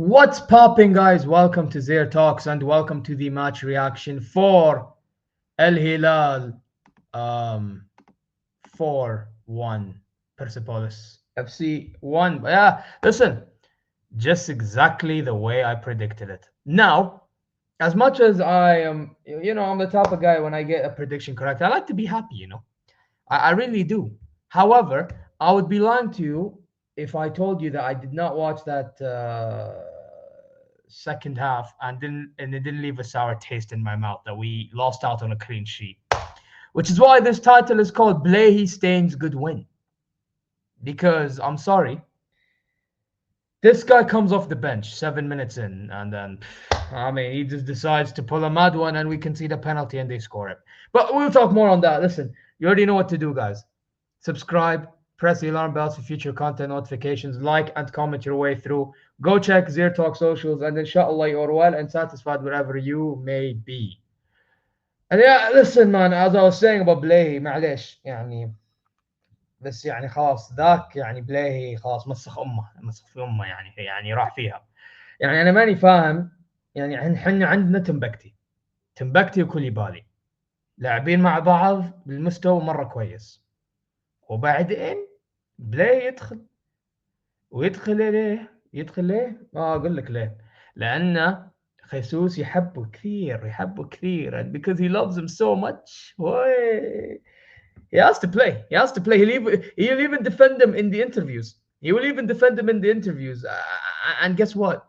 What's popping, guys? Welcome to ZeerTalks and welcome to the match reaction for El Hilal 4-1 Persepolis FC 1. Yeah, listen, just exactly the way I predicted it. Now, as much as I am, I'm the type of guy when I get a prediction correct, I like to be happy. I really do. However, I would be lying to you if I told you that I did not watch that second half and it didn't leave a sour taste in my mouth that we lost out on a clean sheet. Which is why this title is called Bulayhy Stains Good Win. Because I'm sorry, this guy comes off the bench 7 minutes in, and then he just decides to pull a mad one, and we concede a penalty and they score it. But we'll talk more on that. Listen, you already know what to do, guys. Subscribe, press the alarm bells for future content notifications, like and comment your way through. Go check ZeerTalk socials, and inshallah you're well and satisfied wherever you may be. And yeah, listen, man, as I was saying about Bulayhy, معليش يعني بس يعني خلاص ذاك يعني بلاهي خلاص مسخ في امه يعني راح فيها. يعني انا ماني فاهم، يعني احنا عندنا تمبكتي وكوليبالي لاعبين مع بعض بالمستوى مره كويس، وبعدين بلاي يدخل ليه اقول لك ليه، لان خيسوس يحبه كثير and because he loves him so much. He has to play. He has to play. He'll even defend him in the interviews. He will even defend him in the interviews. And guess what?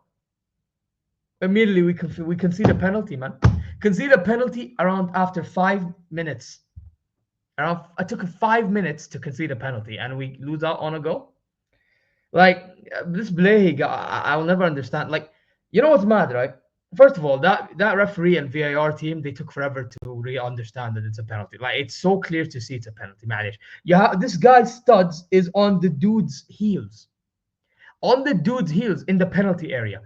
Immediately we concede a penalty, man. Concede a penalty around after 5 minutes. It took 5 minutes to concede a penalty, and we lose out on a goal. Like this Bulayhy guy, I will never understand. Like, you know what's mad, right? First of all, that referee and VAR team, they took forever to really understand that it's a penalty. Like, it's so clear to see it's a penalty. Manish. Yeah, this guy's studs is on the dude's heels. On the dude's heels in the penalty area.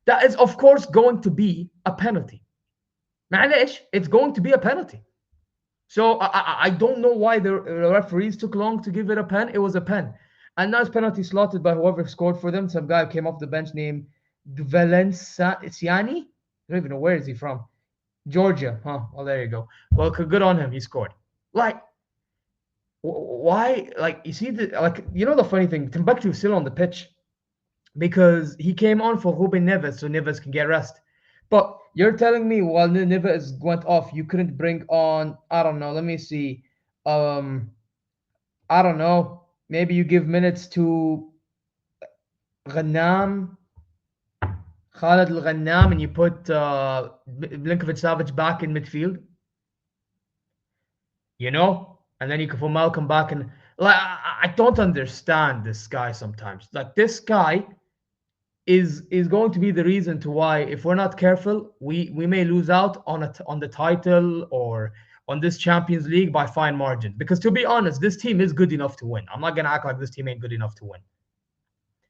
That is, of course, going to be a penalty. Manish, it's going to be a penalty. So I don't know why the referees took long to give it a pen. It was a pen. And nice penalty slotted by whoever scored for them. Some guy came off the bench named Valenciani. I don't even know where is he from. Georgia, huh? Well, there you go. Well, good on him. He scored. Like, why? Like, you see the funny thing. Timbuktu is still on the pitch because he came on for Ruben Neves, so Neves can get rest. But you're telling me while Neves went off, you couldn't bring on, I don't know, let me see. I don't know. Maybe you give minutes to Khalid Al-Ghannam, and you put Blinkovic-Savic back in midfield. And then you can put Malcolm back. And like, I don't understand this guy sometimes. Like, this guy is going to be the reason to why, if we're not careful, we may lose out on the title or on this Champions League by fine margins. Because to be honest, this team is good enough to win. I'm not gonna act like this team ain't good enough to win.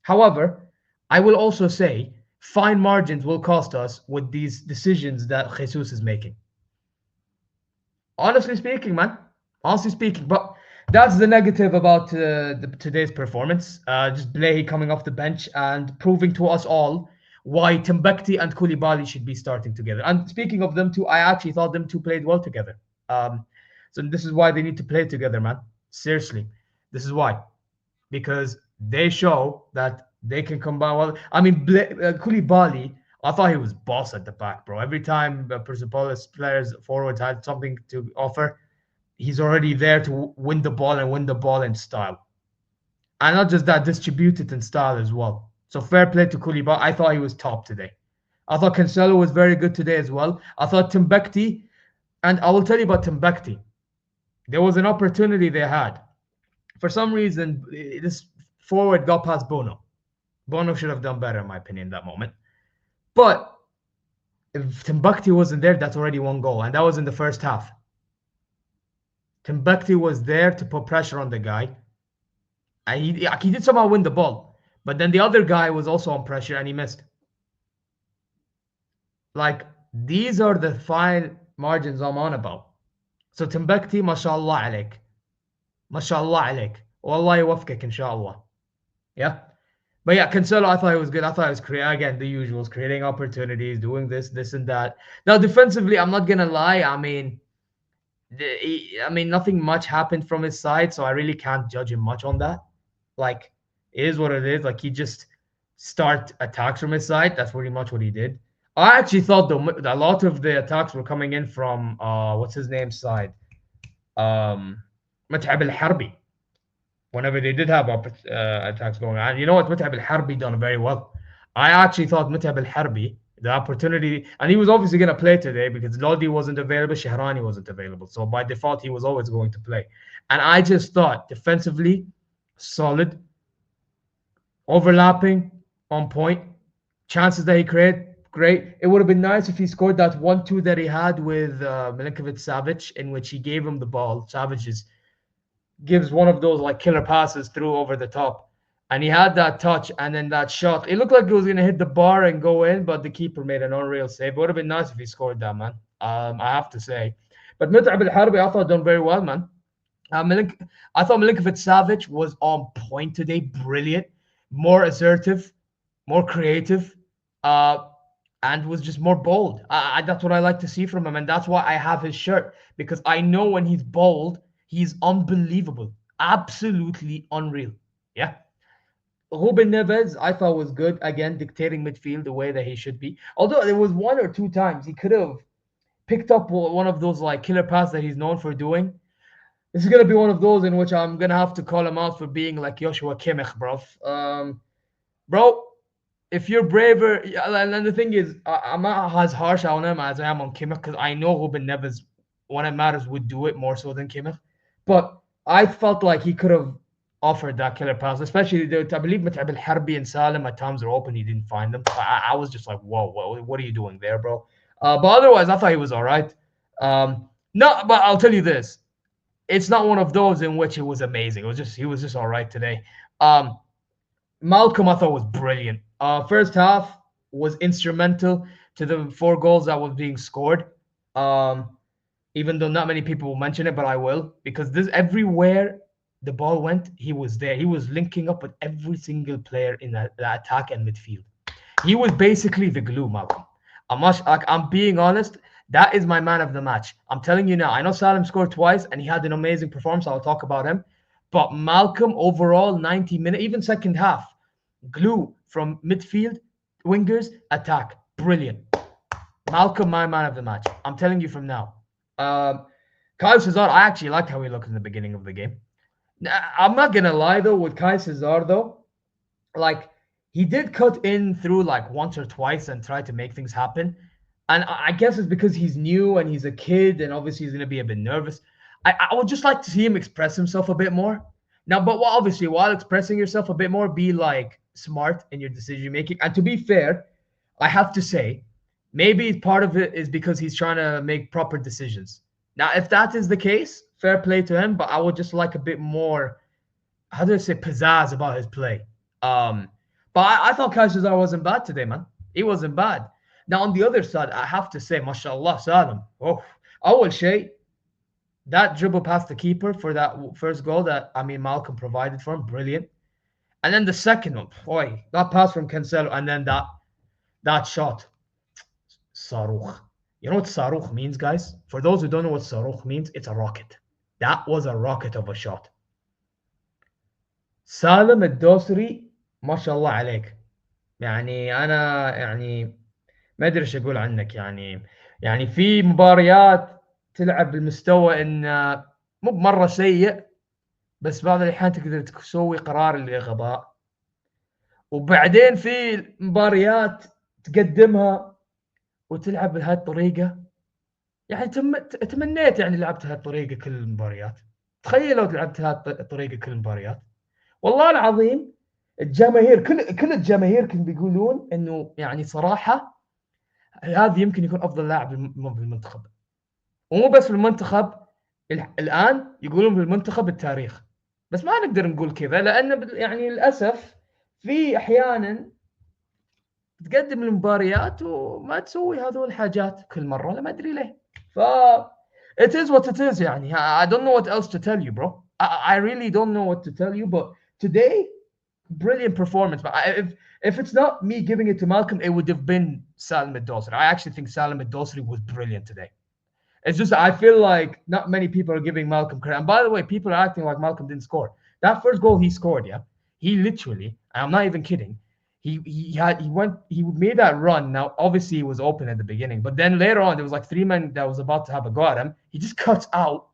However, I will also say fine margins will cost us with these decisions that Jesus is making. Honestly speaking, man. But that's the negative about today's performance. Just Bulayhy coming off the bench and proving to us all why Timbuktu and Koulibaly should be starting together. And speaking of them two, I actually thought them two played well together. So this is why they need to play together, man. Seriously, this is why. Because they show that they can combine well. I mean, Koulibaly, I thought he was boss at the back, bro. Every time Persepolis players forwards had something to offer, he's already there to win the ball in style. And not just that, distribute it in style as well. So fair play to Koulibaly. I thought he was top today. I thought Cancelo was very good today as well. I thought Timbuktu, and I will tell you about Timbuktu. There was an opportunity they had. For some reason, this forward got past Bono. Bono should have done better, in my opinion, in that moment. But if Timbuktu wasn't there, that's already one goal. And that was in the first half. Timbuktu was there to put pressure on the guy. And he did somehow win the ball. But then the other guy was also on pressure and he missed. Like, these are the fine margins I'm on about. So Timbuktu, mashallah alayk. Mashallah alayk. Wallah yuwafkik, inshallah. Yeah? But yeah, Cancelo, I thought he was good. I thought he was creating, again, the usuals, creating opportunities, doing this and that. Now, defensively, I'm not gonna lie. I mean, nothing much happened from his side, so I really can't judge him much on that. Like, it is what it is. Like, he just start attacks from his side. That's pretty much what he did. I actually thought though a lot of the attacks were coming in from what's his name's side, متعب الحربي. Whenever they did have attacks going on, you know what, متعب الحربي done very well. I actually thought متعب الحربي, the opportunity, and he was obviously going to play today because Lodi wasn't available, Shahrani wasn't available. So by default, he was always going to play. And I just thought defensively, solid, overlapping, on point, chances that he created, great. It would have been nice if he scored that 1-2 that he had with Milinkovic-Savic, in which he gave him the ball. Savic gives one of those like killer passes through over the top. And he had that touch and then that shot. It looked like it was going to hit the bar and go in, but the keeper made an unreal save. It would have been nice if he scored that, man. I have to say. But Mut'ab al-Harbi, I thought done very well, man. I thought Milinkovic-Savic was on point today. Brilliant. More assertive, more creative, and was just more bold. That's what I like to see from him. And that's why I have his shirt. Because I know when he's bold, he's unbelievable. Absolutely unreal. Yeah. Ruben Neves, I thought was good. Again, dictating midfield the way that he should be. Although there was 1 or 2 times he could have picked up one of those like killer passes that he's known for doing. This is going to be one of those in which I'm going to have to call him out for being like Joshua Kimmich, bro. Bro, if you're braver, and the thing is, I'm not as harsh on him as I am on Kimmich because I know Ruben Neves, when it matters, would do it more so than Kimmich. But I felt like he could have offered that killer pass, especially I believe Mut'ab al-Harbi and Salim at times are open. He didn't find them. I was just like, whoa, what are you doing there, bro? But otherwise, I thought he was all right. No, but I'll tell you this. It's not one of those in which it was amazing. He was just all right today. Malcolm, I thought, was brilliant. First half was instrumental to the 4 goals that was being scored. Even though not many people will mention it, but I will, because this everywhere the ball went, he was there. He was linking up with every single player in the attack and midfield. He was basically the glue, Malcolm. I'm being honest. That is my man of the match. I'm telling you now. I know Salim scored twice and he had an amazing performance. I'll talk about him. But Malcolm, overall, 90 minutes, even second half, glue from midfield, wingers, attack. Brilliant. Malcolm, my man of the match. I'm telling you from now. Kyle Cesar, I actually liked how he looked in the beginning of the game. I'm not going to lie, though, with Kyle Cesar, though. Like, he did cut in through like once or twice and try to make things happen. And I guess it's because he's new and he's a kid and obviously he's going to be a bit nervous. I would just like to see him express himself a bit more. Now, but obviously, while expressing yourself a bit more, be like smart in your decision making. And to be fair, I have to say, maybe part of it is because he's trying to make proper decisions. Now, if that is the case, fair play to him. But I would just like a bit more, how do I say, pizzazz about his play. But I thought Kyle Cesar wasn't bad today, man. He wasn't bad. Now, on the other side, I have to say, mashallah, Salim. Oh, awal shay, that dribble past the keeper for that first goal that, Malcolm provided for him, brilliant. And then the second one, boy, that pass from Cancelo, and then that shot, Saruch. You know what Saruch means, guys? For those who don't know what Saruch means, it's a rocket. That was a rocket of a shot. Salim الدوسري ما شاء الله عليك. أنا ما ادري ايش اقول عنك. يعني في مباريات تلعب بالمستوى ان مو بمره سيء، بس بعض الاحيان تقدر تسوي قرار الغباء، وبعدين في مباريات تقدمها وتلعب بهذه الطريقه. تمنيت لعبت هذه الطريقه كل المباريات. تخيل لو لعبت هذه الطريقه كل المباريات. والله العظيم الجماهير كل الجماهير كانوا بيقولون انه صراحه هذا يمكن يكون افضل لاعب بالمنتخب، ومو بس بالمنتخب، الان يقولون بالمنتخب التاريخ. بس ما نقدر نقول كذا لان للاسف في احيانا تقدم المباريات وما تسوي هذول الحاجات كل مره، ما ادري ليه. ف it is what it is. I don't know what else to tell you, bro. I really don't know what to tell you. But today brilliant performance. But if it's not me giving it to Malcolm, it would have been Salim Al-Dosri. I actually think Salim Al-Dosri was brilliant today. It's just I feel like not many people are giving Malcolm credit. And by the way, people are acting like Malcolm didn't score. That first goal he scored, yeah, he literally, I'm not even kidding. He made that run. Now obviously he was open at the beginning, but then later on there was like three men that was about to have a go at him. He just cuts out,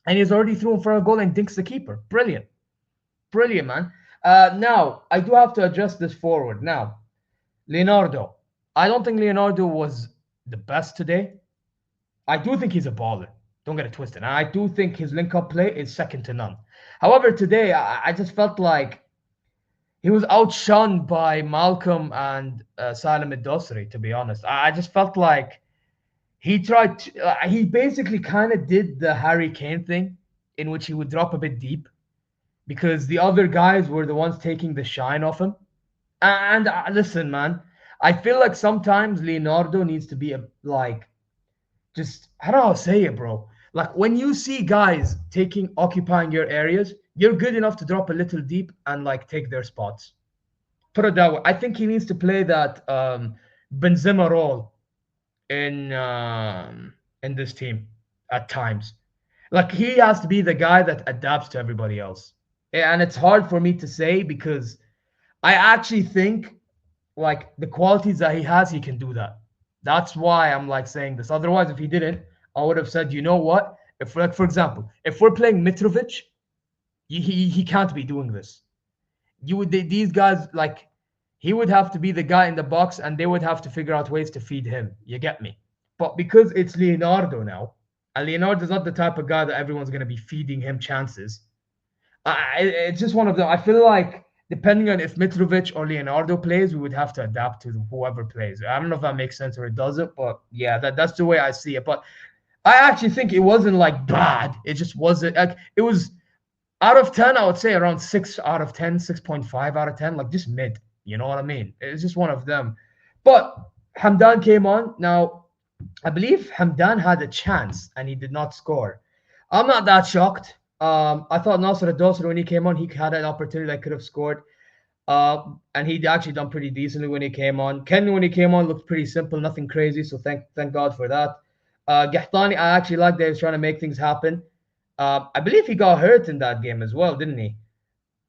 and he's already through in front of goal and dinks the keeper. Brilliant, brilliant, man. Now I do have to address this forward. Now, Leonardo, I don't think Leonardo was the best today. I do think he's a baller. Don't get it twisted. And I do think his link-up play is second to none. However, today I just felt like he was outshone by Malcolm and Salim Al-Dosri, to be honest. I just felt like he tried to, he basically kind of did the Harry Kane thing in which he would drop a bit deep because the other guys were the ones taking the shine off him. And listen, man, I feel like sometimes Leonardo needs to be just, how do I say it, bro? Like when you see guys occupying your areas, you're good enough to drop a little deep and like take their spots. Put it that way. I think he needs to play that Benzema role in this team at times. Like he has to be the guy that adapts to everybody else. And it's hard for me to say because I actually think like the qualities that he has, he can do that. That's why I'm like saying this. Otherwise, if he didn't, I would have said, you know what? If like for example, if we're playing Mitrovic, he can't be doing this. These guys like he would have to be the guy in the box, and they would have to figure out ways to feed him. You get me? But because it's Leonardo now, and Leonardo's not the type of guy that everyone's going to be feeding him chances. It's just one of them. I feel like depending on if Mitrovic or Leonardo plays, we would have to adapt to whoever plays. I don't know if that makes sense or it doesn't, but yeah, that's the way I see it. But I actually think it wasn't like bad. It just wasn't like it was out of 10, I would say around 6 out of 10, 6.5 out of 10, like just mid. You know what I mean? It's just one of them. But Hamdan came on. Now, I believe Hamdan had a chance and he did not score. I'm not that shocked. I thought Nasser Al-Dosri, when he came on, he had an opportunity that could have scored. And he'd actually done pretty decently when he came on. Ken, when he came on, looked pretty simple, nothing crazy. So thank God for that. Gahtani, I actually liked that he was trying to make things happen. I believe he got hurt in that game as well, didn't he?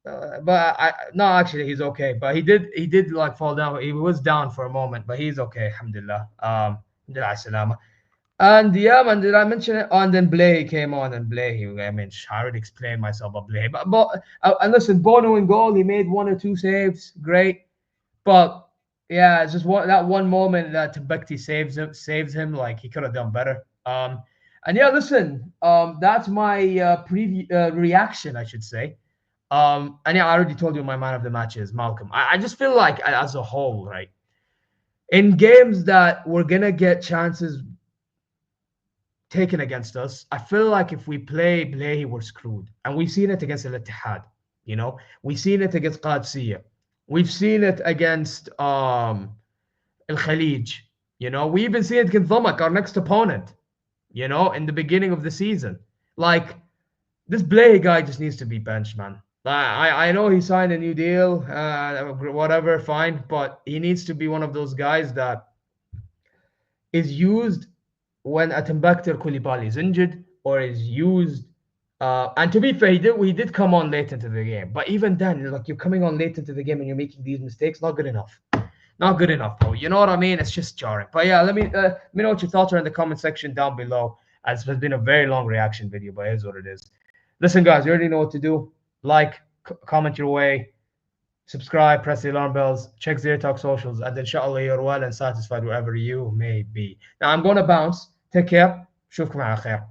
No, actually he's okay. But he did like fall down. He was down for a moment, but he's okay. Alhamdulillah. Alhamdulillah. And yeah, man, did I mention it? Oh, and then Bulayhy came on, and Bulayhy, I mean, I already explained myself about Bulayhy. But and listen, Bono in goal, he made 1 or 2 saves, great. But yeah, it's just that one moment that Timbuktu saves him, like he could have done better. And yeah, listen, that's my reaction, I should say. And yeah, I already told you my man of the match is Malcolm. I just feel like as a whole, right, in games that we're gonna get chances taken against us, I feel like if we play Bulayhy, we're screwed. And we've seen it against Al-Ittihad, you know, we've seen it against Qadsiya, we've seen it against Al-Khalij, you know, we even see it against Dhamak, our next opponent, you know, in the beginning of the season. Like, this Bulayhy guy just needs to be benched, man. I know he signed a new deal, whatever, fine, but he needs to be one of those guys that is used when Timbuktu Koulibaly is injured, or is used. And to be fair, he did come on late into the game. But even then, like, you're coming on late into the game and you're making these mistakes, not good enough. Not good enough, bro. You know what I mean? It's just jarring. But yeah, let me know what your thoughts are in the comment section down below. As it has been a very long reaction video, but here's what it is. Listen, guys, you already know what to do. Like, comment your way, subscribe, press the alarm bells, check ZeerTalks socials, and inshallah you're well and satisfied wherever you may be. Now I'm going to bounce. Take care. Shufkum ala khair.